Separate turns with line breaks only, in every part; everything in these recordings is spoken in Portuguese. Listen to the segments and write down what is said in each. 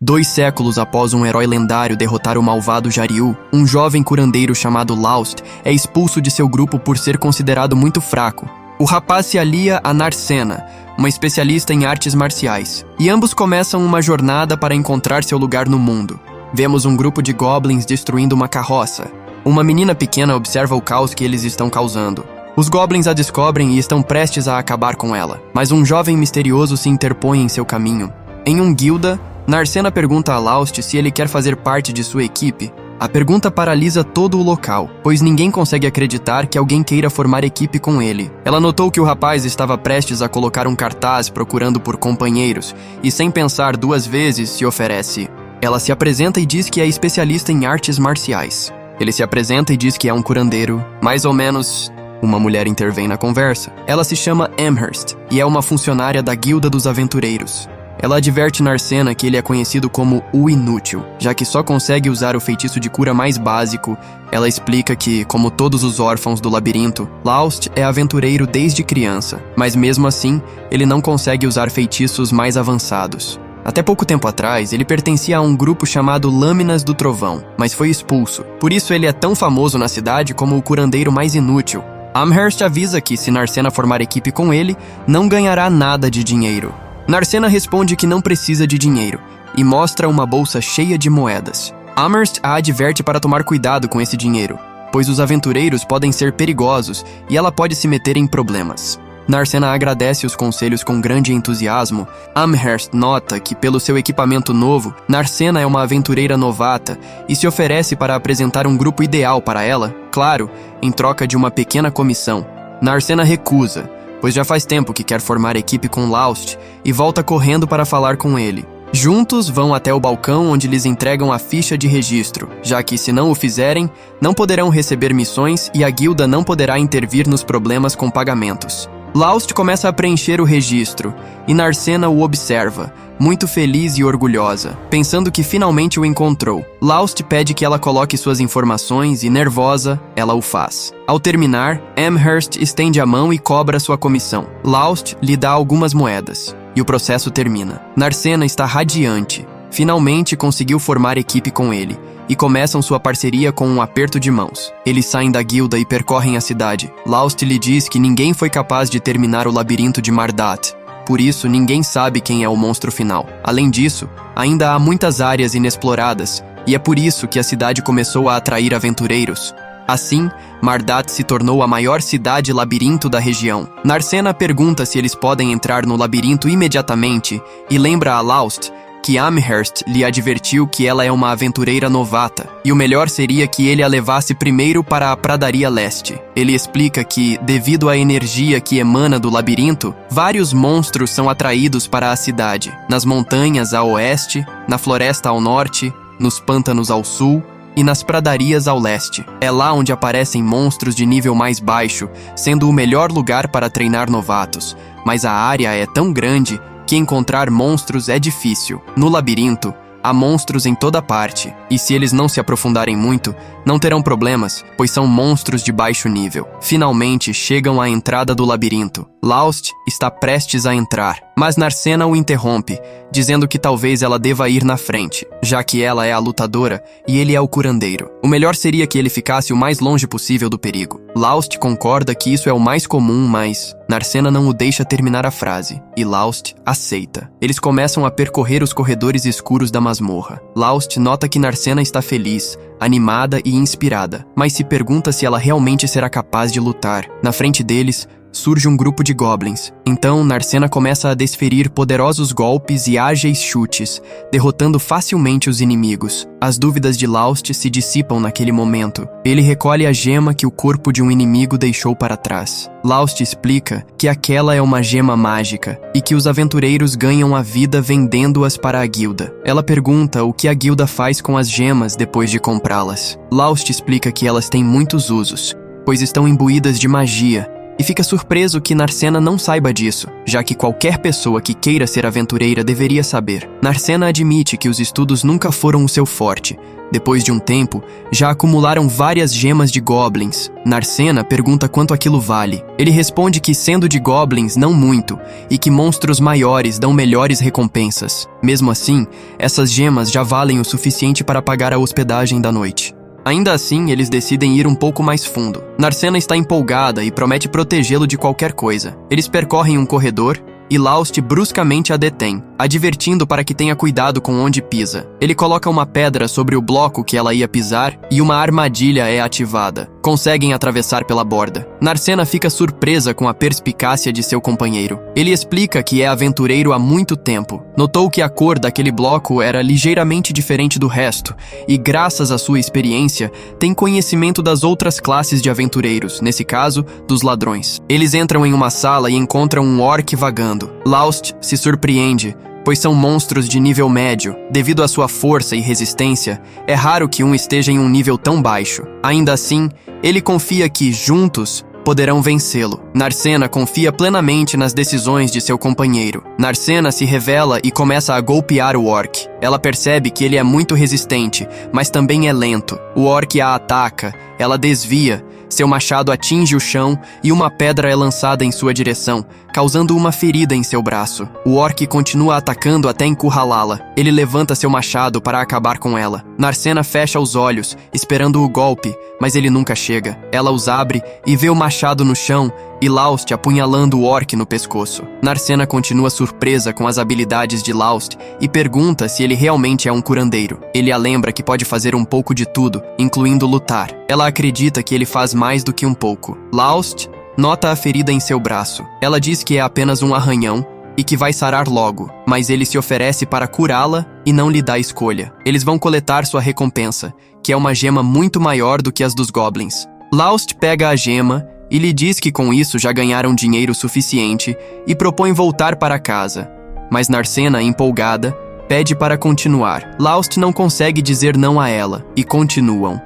2 séculos após um herói lendário derrotar o malvado Jariu, um jovem curandeiro chamado Laust é expulso de seu grupo por ser considerado muito fraco. O rapaz se alia a Narcena, uma especialista em artes marciais, e ambos começam uma jornada para encontrar seu lugar no mundo. Vemos um grupo de goblins destruindo uma carroça. Uma menina pequena observa o caos que eles estão causando. Os goblins a descobrem e estão prestes a acabar com ela, mas um jovem misterioso se interpõe em seu caminho. Em um guilda, Narcena pergunta a Laust se ele quer fazer parte de sua equipe. A pergunta paralisa todo o local, pois ninguém consegue acreditar que alguém queira formar equipe com ele. Ela notou que o rapaz estava prestes a colocar um cartaz procurando por companheiros, e sem pensar 2 vezes se oferece. Ela se apresenta e diz que é especialista em artes marciais. Ele se apresenta e diz que é um curandeiro, mais ou menos. Uma mulher intervém na conversa. Ela se chama Amherst e é uma funcionária da Guilda dos Aventureiros. Ela adverte Narcena que ele é conhecido como o Inútil, já que só consegue usar o feitiço de cura mais básico. Ela explica que, como todos os órfãos do labirinto, Laust é aventureiro desde criança, mas mesmo assim, ele não consegue usar feitiços mais avançados. Até pouco tempo atrás, ele pertencia a um grupo chamado Lâminas do Trovão, mas foi expulso. Por isso ele é tão famoso na cidade como o curandeiro mais inútil. Amherst avisa que, se Narcena formar equipe com ele, não ganhará nada de dinheiro. Narcena responde que não precisa de dinheiro e mostra uma bolsa cheia de moedas. Amherst a adverte para tomar cuidado com esse dinheiro, pois os aventureiros podem ser perigosos e ela pode se meter em problemas. Narcena agradece os conselhos com grande entusiasmo. Amherst nota que, pelo seu equipamento novo, Narcena é uma aventureira novata e se oferece para apresentar um grupo ideal para ela, claro, em troca de uma pequena comissão. Narcena recusa, pois já faz tempo que quer formar equipe com Laust e volta correndo para falar com ele. Juntos vão até o balcão onde lhes entregam a ficha de registro, já que, se não o fizerem, não poderão receber missões e a guilda não poderá intervir nos problemas com pagamentos. Laust começa a preencher o registro, e Narcena o observa, muito feliz e orgulhosa, pensando que finalmente o encontrou. Laust pede que ela coloque suas informações e, nervosa, ela o faz. Ao terminar, Amherst estende a mão e cobra sua comissão. Laust lhe dá algumas moedas, e o processo termina. Narcena está radiante. Finalmente conseguiu formar equipe com ele, e começam sua parceria com um aperto de mãos. Eles saem da guilda e percorrem a cidade. Laust lhe diz que ninguém foi capaz de terminar o labirinto de Mardat. Por isso, ninguém sabe quem é o monstro final. Além disso, ainda há muitas áreas inexploradas, e é por isso que a cidade começou a atrair aventureiros. Assim, Mardat se tornou a maior cidade labirinto da região. Narcena pergunta se eles podem entrar no labirinto imediatamente e lembra a Laust que Amherst lhe advertiu que ela é uma aventureira novata, e o melhor seria que ele a levasse primeiro para a Pradaria Leste. Ele explica que, devido à energia que emana do labirinto, vários monstros são atraídos para a cidade, nas montanhas a oeste, na floresta ao norte, nos pântanos ao sul e nas pradarias ao leste. É lá onde aparecem monstros de nível mais baixo, sendo o melhor lugar para treinar novatos, mas a área é tão grande que encontrar monstros é difícil. No labirinto, há monstros em toda parte, e se eles não se aprofundarem muito, não terão problemas, pois são monstros de baixo nível. Finalmente, chegam à entrada do labirinto. Laust está prestes a entrar, mas Narcena o interrompe, dizendo que talvez ela deva ir na frente, já que ela é a lutadora e ele é o curandeiro. O melhor seria que ele ficasse o mais longe possível do perigo. Laust concorda que isso é o mais comum, mas Narcena não o deixa terminar a frase, e Laust aceita. Eles começam a percorrer os corredores escuros da masmorra. Laust nota que Narcena está feliz, animada e inspirada, mas se pergunta se ela realmente será capaz de lutar. Na frente deles, surge um grupo de goblins. Então, Narcena começa a desferir poderosos golpes e ágeis chutes, derrotando facilmente os inimigos. As dúvidas de Laust se dissipam naquele momento. Ele recolhe a gema que o corpo de um inimigo deixou para trás. Laust explica que aquela é uma gema mágica e que os aventureiros ganham a vida vendendo-as para a guilda. Ela pergunta o que a guilda faz com as gemas depois de comprá-las. Laust explica que elas têm muitos usos, pois estão imbuídas de magia e fica surpreso que Narcena não saiba disso, já que qualquer pessoa que queira ser aventureira deveria saber. Narcena admite que os estudos nunca foram o seu forte. Depois de um tempo, já acumularam várias gemas de goblins. Narcena pergunta quanto aquilo vale. Ele responde que, sendo de goblins, não muito, e que monstros maiores dão melhores recompensas. Mesmo assim, essas gemas já valem o suficiente para pagar a hospedagem da noite. Ainda assim, eles decidem ir um pouco mais fundo. Narcena está empolgada e promete protegê-lo de qualquer coisa. Eles percorrem um corredor e Laust bruscamente a detém, advertindo para que tenha cuidado com onde pisa. Ele coloca uma pedra sobre o bloco que ela ia pisar e uma armadilha é ativada. Conseguem atravessar pela borda. Narcena fica surpresa com a perspicácia de seu companheiro. Ele explica que é aventureiro há muito tempo. Notou que a cor daquele bloco era ligeiramente diferente do resto e, graças à sua experiência, tem conhecimento das outras classes de aventureiros, nesse caso, dos ladrões. Eles entram em uma sala e encontram um orc vagando. Laust se surpreende, pois são monstros de nível médio. Devido à sua força e resistência, é raro que um esteja em um nível tão baixo. Ainda assim, ele confia que, juntos, poderão vencê-lo. Narcena confia plenamente nas decisões de seu companheiro. Narcena se revela e começa a golpear o orc. Ela percebe que ele é muito resistente, mas também é lento. O orc a ataca, ela desvia, seu machado atinge o chão e uma pedra é lançada em sua direção, causando uma ferida em seu braço. O orc continua atacando até encurralá-la. Ele levanta seu machado para acabar com ela. Narcena fecha os olhos, esperando o golpe, mas ele nunca chega. Ela os abre e vê o machado no chão e Laust apunhalando o orc no pescoço. Narcena continua surpresa com as habilidades de Laust e pergunta se ele realmente é um curandeiro. Ele a lembra que pode fazer um pouco de tudo, incluindo lutar. Ela acredita que ele faz mais do que um pouco. Laust nota a ferida em seu braço. Ela diz que é apenas um arranhão e que vai sarar logo, mas ele se oferece para curá-la e não lhe dá escolha. Eles vão coletar sua recompensa, que é uma gema muito maior do que as dos goblins. Laust pega a gema e lhe diz que com isso já ganharam dinheiro suficiente e propõe voltar para casa. Mas Narcena, empolgada, pede para continuar. Laust não consegue dizer não a ela e continuam.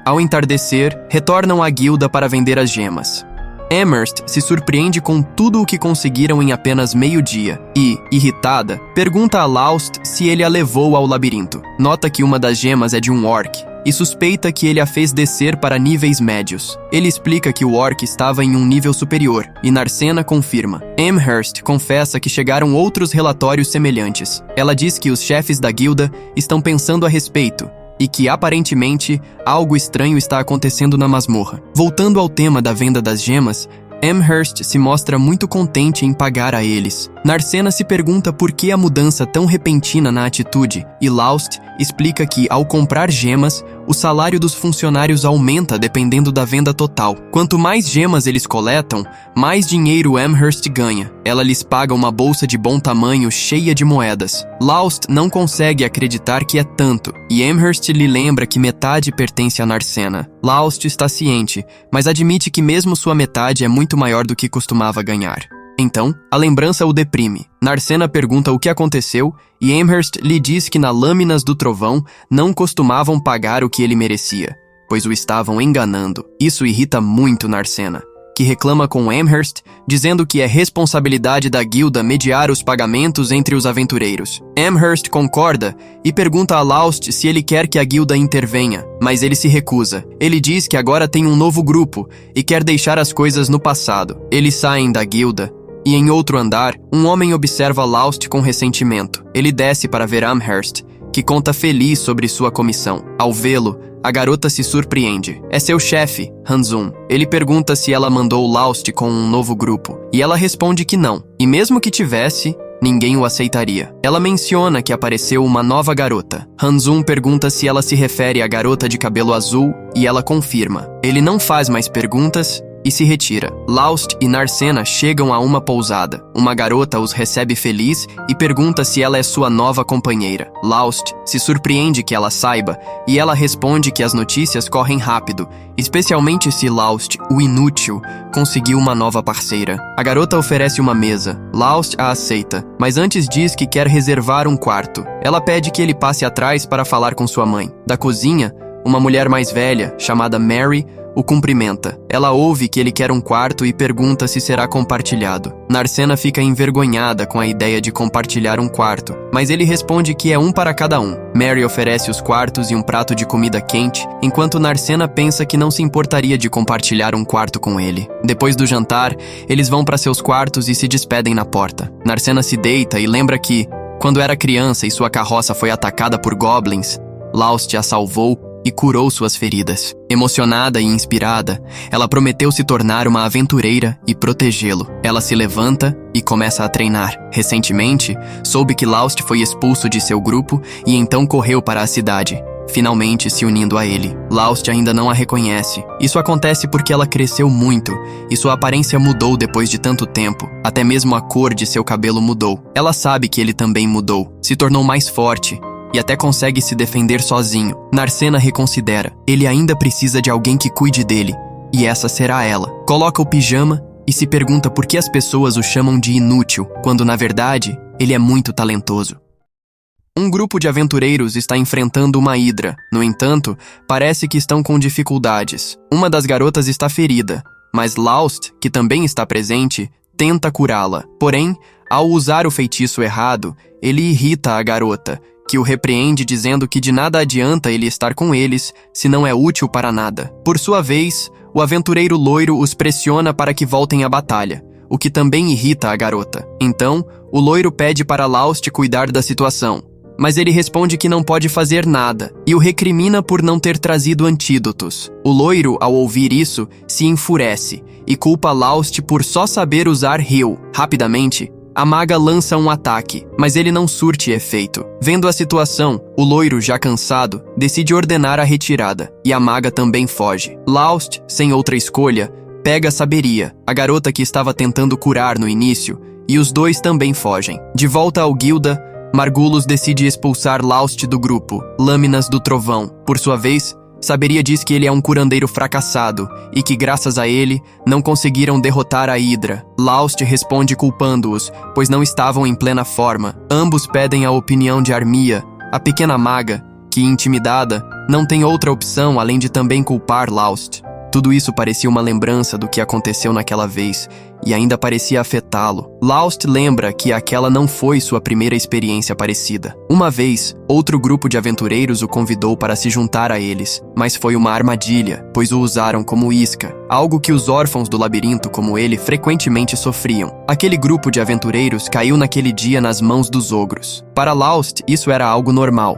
Ao entardecer, retornam à guilda para vender as gemas. Amherst se surpreende com tudo o que conseguiram em apenas meio-dia e, irritada, pergunta a Laust se ele a levou ao labirinto. Nota que uma das gemas é de um orc e suspeita que ele a fez descer para níveis médios. Ele explica que o orc estava em um nível superior e Narcena confirma. Amherst confessa que chegaram outros relatórios semelhantes. Ela diz que os chefes da guilda estão pensando a respeito e que, aparentemente, algo estranho está acontecendo na masmorra. Voltando ao tema da venda das gemas, Amherst se mostra muito contente em pagar a eles. Narcena se pergunta por que a mudança tão repentina na atitude, e Laust explica que, ao comprar gemas, o salário dos funcionários aumenta dependendo da venda total. Quanto mais gemas eles coletam, mais dinheiro Amherst ganha. Ela lhes paga uma bolsa de bom tamanho cheia de moedas. Laust não consegue acreditar que é tanto, e Amherst lhe lembra que metade pertence a Narcena. Laust está ciente, mas admite que mesmo sua metade é muito maior do que costumava ganhar. Então, a lembrança o deprime. Narcena pergunta o que aconteceu e Amherst lhe diz que na Lâminas do Trovão não costumavam pagar o que ele merecia, pois o estavam enganando. Isso irrita muito Narcena, que reclama com Amherst, dizendo que é responsabilidade da guilda mediar os pagamentos entre os aventureiros. Amherst concorda e pergunta a Laust se ele quer que a guilda intervenha, mas ele se recusa. Ele diz que agora tem um novo grupo e quer deixar as coisas no passado. Eles saem da guilda e, em outro andar, um homem observa Laust com ressentimento. Ele desce para ver Amherst, que conta feliz sobre sua comissão. Ao vê-lo, a garota se surpreende. É seu chefe, Hanzum. Ele pergunta se ela mandou Laust com um novo grupo, e ela responde que não. E mesmo que tivesse, ninguém o aceitaria. Ela menciona que apareceu uma nova garota. Hanzum pergunta se ela se refere à garota de cabelo azul, e ela confirma. Ele não faz mais perguntas e se retira. Laust e Narcena chegam a uma pousada. Uma garota os recebe feliz e pergunta se ela é sua nova companheira. Laust se surpreende que ela saiba e ela responde que as notícias correm rápido, especialmente se Laust, o inútil, conseguiu uma nova parceira. A garota oferece uma mesa. Laust a aceita, mas antes diz que quer reservar um quarto. Ela pede que ele passe atrás para falar com sua mãe. Da cozinha, uma mulher mais velha, chamada Mary, o cumprimenta. Ela ouve que ele quer um quarto e pergunta se será compartilhado. Narcena fica envergonhada com a ideia de compartilhar um quarto, mas ele responde que é um para cada um. Mary oferece os quartos e um prato de comida quente, enquanto Narcena pensa que não se importaria de compartilhar um quarto com ele. Depois do jantar, eles vão para seus quartos e se despedem na porta. Narcena se deita e lembra que, quando era criança e sua carroça foi atacada por goblins, Laust a salvou e curou suas feridas. Emocionada e inspirada, ela prometeu se tornar uma aventureira e protegê-lo. Ela se levanta e começa a treinar. Recentemente, soube que Laust foi expulso de seu grupo e então correu para a cidade, finalmente se unindo a ele. Laust ainda não a reconhece. Isso acontece porque ela cresceu muito e sua aparência mudou depois de tanto tempo. Até mesmo a cor de seu cabelo mudou. Ela sabe que ele também mudou, se tornou mais forte e até consegue se defender sozinho. Narcena reconsidera. Ele ainda precisa de alguém que cuide dele, e essa será ela. Coloca o pijama e se pergunta por que as pessoas o chamam de inútil, quando na verdade ele é muito talentoso. Um grupo de aventureiros está enfrentando uma hidra. No entanto, parece que estão com dificuldades. Uma das garotas está ferida, mas Laust, que também está presente, tenta curá-la. Porém, ao usar o feitiço errado, ele irrita a garota, que o repreende dizendo que de nada adianta ele estar com eles se não é útil para nada. Por sua vez, o aventureiro loiro os pressiona para que voltem à batalha, o que também irrita a garota. Então, o loiro pede para Laust cuidar da situação, mas ele responde que não pode fazer nada e o recrimina por não ter trazido antídotos. O loiro, ao ouvir isso, se enfurece e culpa Laust por só saber usar heal. Rapidamente, a maga lança um ataque, mas ele não surte efeito. Vendo a situação, o loiro, já cansado, decide ordenar a retirada, e a maga também foge. Laust, sem outra escolha, pega Saberia, a garota que estava tentando curar no início, e os dois também fogem. De volta ao Guilda, Margulos decide expulsar Laust do grupo. Lâminas do Trovão, por sua vez, Saberia diz que ele é um curandeiro fracassado e que, graças a ele, não conseguiram derrotar a Hidra. Laust responde culpando-os, pois não estavam em plena forma. Ambos pedem a opinião de Armia, a pequena maga, que, intimidada, não tem outra opção além de também culpar Laust. Tudo isso parecia uma lembrança do que aconteceu naquela vez e ainda parecia afetá-lo. Laust lembra que aquela não foi sua primeira experiência parecida. Uma vez, outro grupo de aventureiros o convidou para se juntar a eles, mas foi uma armadilha, pois o usaram como isca, algo que os órfãos do labirinto como ele frequentemente sofriam. Aquele grupo de aventureiros caiu naquele dia nas mãos dos ogros. Para Laust, isso era algo normal,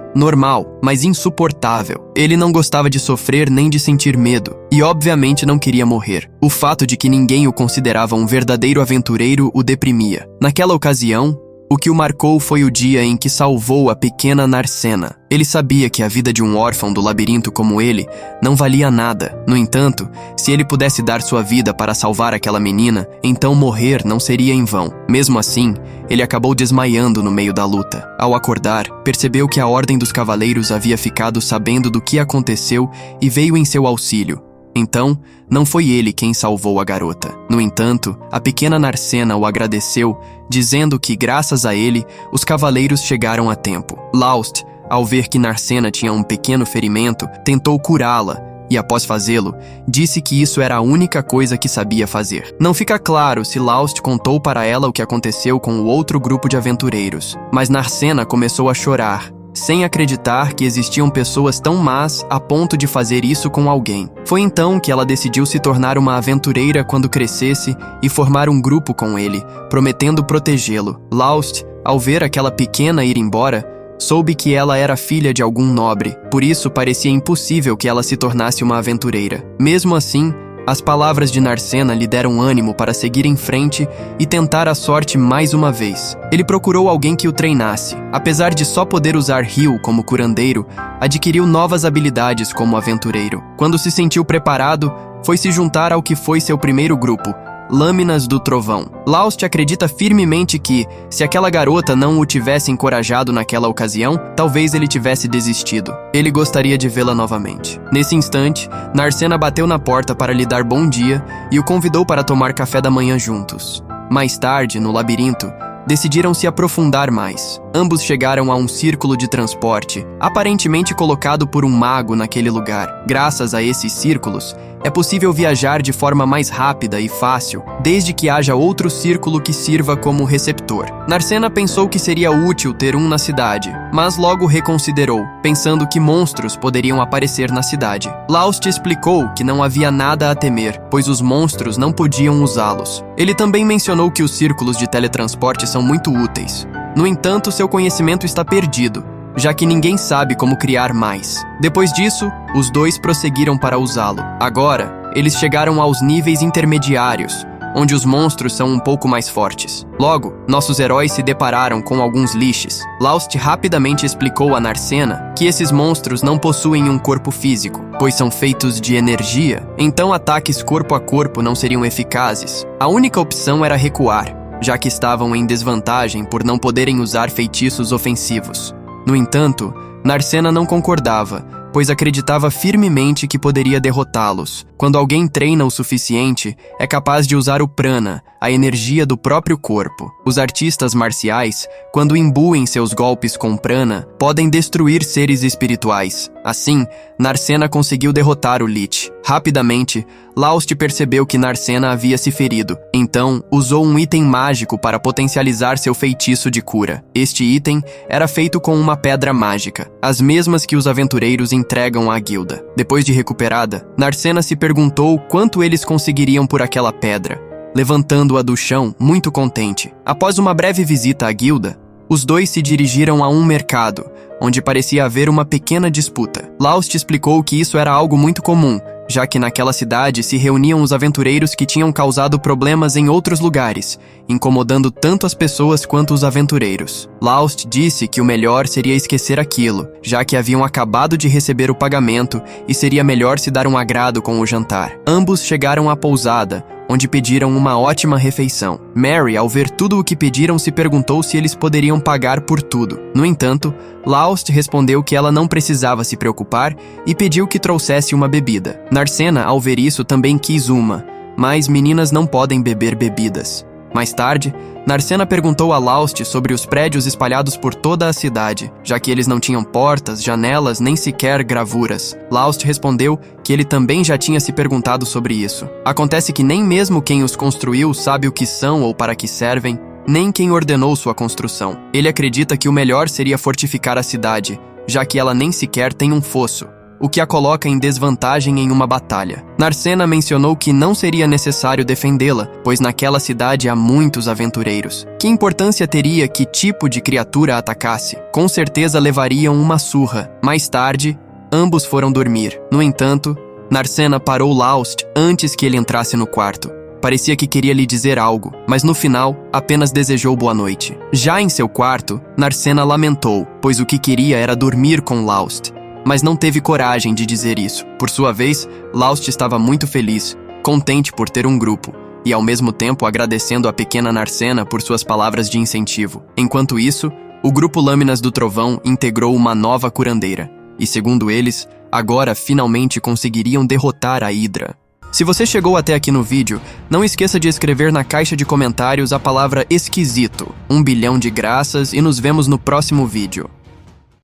mas insuportável. Ele não gostava de sofrer nem de sentir medo, e obviamente não queria morrer. O fato de que ninguém o considerava um verdadeiro aventureiro o deprimia. Naquela ocasião, o que o marcou foi o dia em que salvou a pequena Narcena. Ele sabia que a vida de um órfão do labirinto como ele não valia nada. No entanto, se ele pudesse dar sua vida para salvar aquela menina, então morrer não seria em vão. Mesmo assim, ele acabou desmaiando no meio da luta. Ao acordar, percebeu que a Ordem dos Cavaleiros havia ficado sabendo do que aconteceu e veio em seu auxílio. Então, não foi ele quem salvou a garota. No entanto, a pequena Narcena o agradeceu, dizendo que, graças a ele, os cavaleiros chegaram a tempo. Laust, ao ver que Narcena tinha um pequeno ferimento, tentou curá-la, e após fazê-lo, disse que isso era a única coisa que sabia fazer. Não fica claro se Laust contou para ela o que aconteceu com o outro grupo de aventureiros, mas Narcena começou a chorar, sem acreditar que existiam pessoas tão más a ponto de fazer isso com alguém. Foi então que ela decidiu se tornar uma aventureira quando crescesse e formar um grupo com ele, prometendo protegê-lo. Laust, ao ver aquela pequena ir embora, soube que ela era filha de algum nobre, por isso parecia impossível que ela se tornasse uma aventureira. Mesmo assim, as palavras de Narcena lhe deram ânimo para seguir em frente e tentar a sorte mais uma vez. Ele procurou alguém que o treinasse. Apesar de só poder usar heal como curandeiro, adquiriu novas habilidades como aventureiro. Quando se sentiu preparado, foi se juntar ao que foi seu primeiro grupo, Lâminas do Trovão. Laust acredita firmemente que, se aquela garota não o tivesse encorajado naquela ocasião, talvez ele tivesse desistido. Ele gostaria de vê-la novamente. Nesse instante, Narcena bateu na porta para lhe dar bom dia e o convidou para tomar café da manhã juntos. Mais tarde, no labirinto, decidiram se aprofundar mais. Ambos chegaram a um círculo de transporte, aparentemente colocado por um mago naquele lugar. Graças a esses círculos, é possível viajar de forma mais rápida e fácil, desde que haja outro círculo que sirva como receptor. Narcena pensou que seria útil ter um na cidade, mas logo reconsiderou, pensando que monstros poderiam aparecer na cidade. Laust explicou que não havia nada a temer, pois os monstros não podiam usá-los. Ele também mencionou que os círculos de teletransporte são muito úteis. No entanto, seu conhecimento está perdido, já que ninguém sabe como criar mais. Depois disso, os dois prosseguiram para usá-lo. Agora, eles chegaram aos níveis intermediários, onde os monstros são um pouco mais fortes. Logo, nossos heróis se depararam com alguns lixes. Laust rapidamente explicou a Narcena que esses monstros não possuem um corpo físico, pois são feitos de energia, então ataques corpo a corpo não seriam eficazes. A única opção era recuar, já que estavam em desvantagem por não poderem usar feitiços ofensivos. No entanto, Narcena não concordava, pois acreditava firmemente que poderia derrotá-los. Quando alguém treina o suficiente, é capaz de usar o prana, a energia do próprio corpo. Os artistas marciais, quando imbuem seus golpes com prana, podem destruir seres espirituais. Assim, Narcena conseguiu derrotar o Lich. Rapidamente, Laust percebeu que Narcena havia se ferido, então usou um item mágico para potencializar seu feitiço de cura. Este item era feito com uma pedra mágica, as mesmas que os aventureiros entregam à guilda. Depois de recuperada, Narcena se perguntou quanto eles conseguiriam por aquela pedra, levantando-a do chão, muito contente. Após uma breve visita à guilda, os dois se dirigiram a um mercado, onde parecia haver uma pequena disputa. Laust explicou que isso era algo muito comum, já que naquela cidade se reuniam os aventureiros que tinham causado problemas em outros lugares, incomodando tanto as pessoas quanto os aventureiros. Laust disse que o melhor seria esquecer aquilo, já que haviam acabado de receber o pagamento e seria melhor se dar um agrado com o jantar. Ambos chegaram à pousada, onde pediram uma ótima refeição. Mary, ao ver tudo o que pediram, se perguntou se eles poderiam pagar por tudo. No entanto, Laust respondeu que ela não precisava se preocupar e pediu que trouxesse uma bebida. Narcena, ao ver isso, também quis uma, mas meninas não podem beber bebidas. Mais tarde, Narcena perguntou a Laust sobre os prédios espalhados por toda a cidade, já que eles não tinham portas, janelas, nem sequer gravuras. Laust respondeu que ele também já tinha se perguntado sobre isso. Acontece que nem mesmo quem os construiu sabe o que são ou para que servem, nem quem ordenou sua construção. Ele acredita que o melhor seria fortificar a cidade, já que ela nem sequer tem um fosso, o que a coloca em desvantagem em uma batalha. Narcena mencionou que não seria necessário defendê-la, pois naquela cidade há muitos aventureiros. Que importância teria que tipo de criatura atacasse? Com certeza levariam uma surra. Mais tarde, ambos foram dormir. No entanto, Narcena parou Laust antes que ele entrasse no quarto. Parecia que queria lhe dizer algo, mas no final, apenas desejou boa noite. Já em seu quarto, Narcena lamentou, pois o que queria era dormir com Laust, mas não teve coragem de dizer isso. Por sua vez, Laust estava muito feliz, contente por ter um grupo, e ao mesmo tempo agradecendo a pequena Narcena por suas palavras de incentivo. Enquanto isso, o grupo Lâminas do Trovão integrou uma nova curandeira, e segundo eles, agora finalmente conseguiriam derrotar a Hidra. Se você chegou até aqui no vídeo, não esqueça de escrever na caixa de comentários a palavra esquisito. 1 bilhão de graças e nos vemos no próximo vídeo.